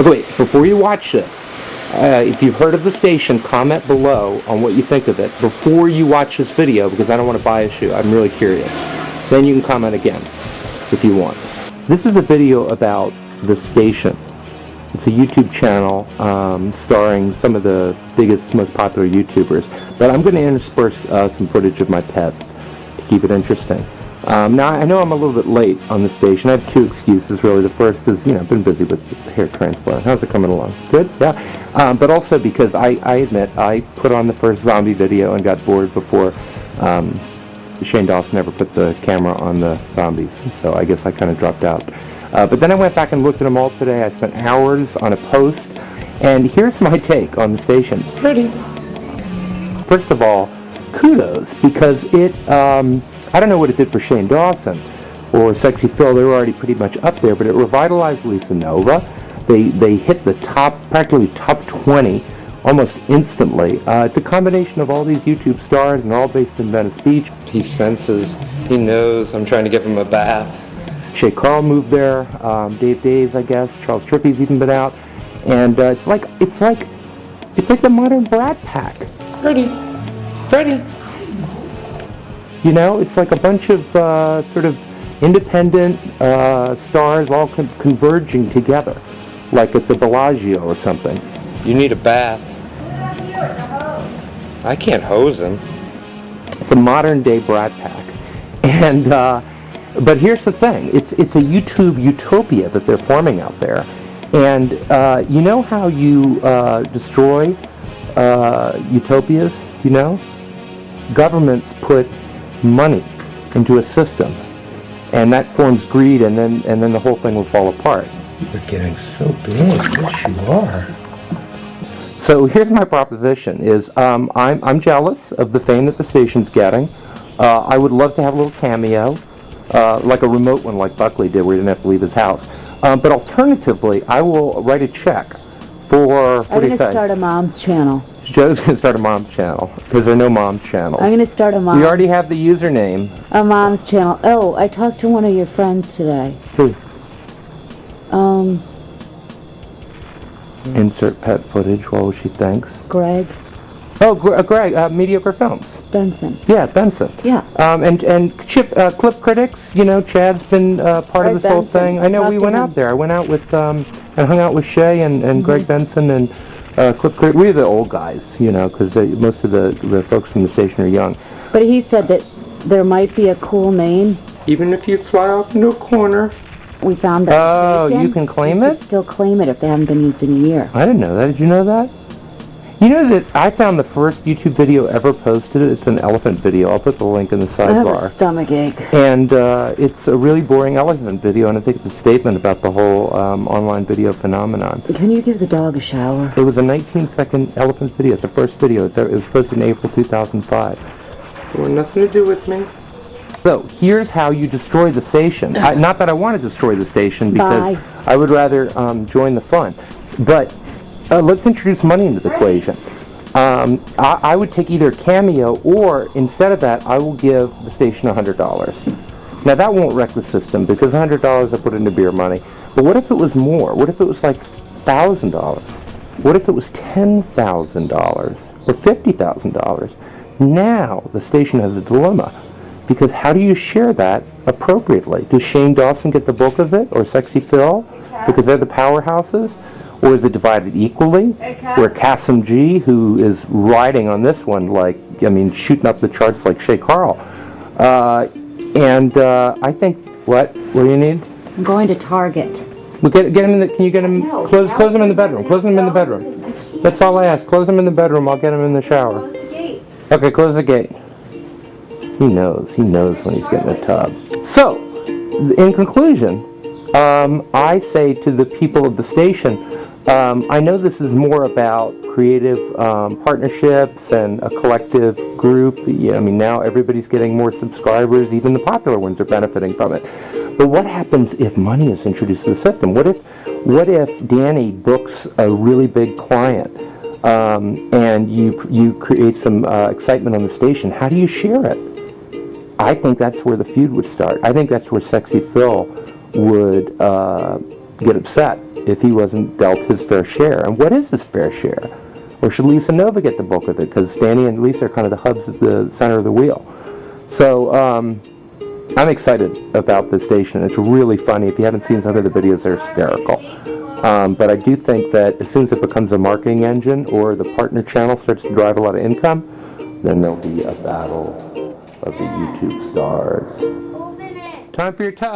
Okay, wait, before you watch this, if you've heard of the station, comment below on what you think of it before you watch this video, because I don't want to bias you. I'm really curious. Then you can comment again if you want. This is a video about the station. It's a YouTube channel starring some of the biggest, most popular YouTubers. But I'm going to intersperse some footage of my pets to keep it interesting. Now, I know I'm a little bit late on the station. I have two excuses, really. The first is, I've been busy with the hair transplant. How's it coming along? Good? Yeah. But also because I admit I put on the first zombie video and got bored before Shane Dawson ever put the camera on the zombies. So I guess I kind of dropped out. But then I went back and looked at them all today. I spent hours on a post. And here's my take on the station. Pretty. First of all, kudos, because it... I don't know what it did for Shane Dawson or Sxephil. They were already pretty much up there, but it revitalized LisaNova. They hit the practically top 20 almost instantly. It's a combination of all these YouTube stars, and all based in Venice Beach. He senses, he knows I'm trying to give him a bath. ShayCarl moved there, DaveDays, I guess. Charles Trippy's even been out, and it's like the modern Brat Pack. Pretty. It's like a bunch of sort of independent stars all converging together, like at the Bellagio or something. You need a bath. I can't hose him. It's a modern day Brat Pack, and but here's the thing: it's a YouTube utopia that they're forming out there, and you know how you destroy utopias? Governments put money into a system, and that forms greed, and then the whole thing will fall apart. You're getting so big. Yes, you are. So here's my proposition: is I'm jealous of the fame that the station's getting. I would love to have a little cameo, like a remote one, like Buckley did, where he didn't have to leave his house. But alternatively, I will write a check for. I'm going to start a mom's channel. Joe's going to start a mom's channel, because there are no mom's channels. I'm going to start a mom's. We already have the username. A mom's channel. Oh, I talked to one of your friends today. Who? Insert pet footage while she thinks. Greg. Oh, Greg, Mediocre Films. Benson. Yeah, Benson. Yeah. And Clip Critics, Chad's been part of this whole thing. I know we went out there. I went out with, and hung out with Shay and Greg Benson and Clip Critics. We're the old guys, because most of the folks from the station are young. But he said that there might be a cool name. Even if you fly off into a corner. We found that. Oh, you can claim it? You can still claim it if they haven't been used in a year. I didn't know that. Did you know that? You know that I found the first YouTube video ever posted. It's an elephant video. I'll put the link in the sidebar. I have a stomach ache. And it's a really boring elephant video, and I think it's a statement about the whole online video phenomenon. Can you give the dog a shower? It was a 19-second elephant video. It's the first video. It was posted in April 2005. It had nothing to do with me. So here's how you destroy the station. Not that I want to destroy the station, because I would rather join the fun. But let's introduce money into the equation. I would take either Cameo, or instead of that, I will give the station $100. Now that won't wreck the system, because $100 I put into beer money. But what if it was more? What if it was like $1,000? What if it was $10,000 or $50,000? Now the station has a dilemma, because how do you share that appropriately? Does Shane Dawson get the bulk of it, or Sxephil, because they're the powerhouses? Or is it divided equally? Where Kassemg, who is riding on this one, shooting up the charts like ShayCarl. I think, what do you need? I'm going to Target. Well, get him in the, can you get him, close him in the bedroom. Close him in the bedroom. That's all I ask. Close him in the bedroom. I'll get him in the shower. Close the gate. Okay, close the gate. He knows when he's getting a tub. So, in conclusion, I say to the people of the station, I know this is more about creative partnerships and a collective group. Now everybody's getting more subscribers. Even the popular ones are benefiting from it. But what happens if money is introduced to the system? What if Danny books a really big client and you create some excitement on the station? How do you share it? I think that's where the feud would start. I think that's where Sxephil would get upset. if he wasn't dealt his fair share. And what is his fair share? Or should LisaNova get the bulk of it? Because Danny and Lisa are kind of the hubs at the center of the wheel. So I'm excited about this station. It's really funny. If you haven't seen some of the videos, they're hysterical. But I do think that as soon as it becomes a marketing engine or the partner channel starts to drive a lot of income, then there'll be a battle of the YouTube stars. Time for your tub.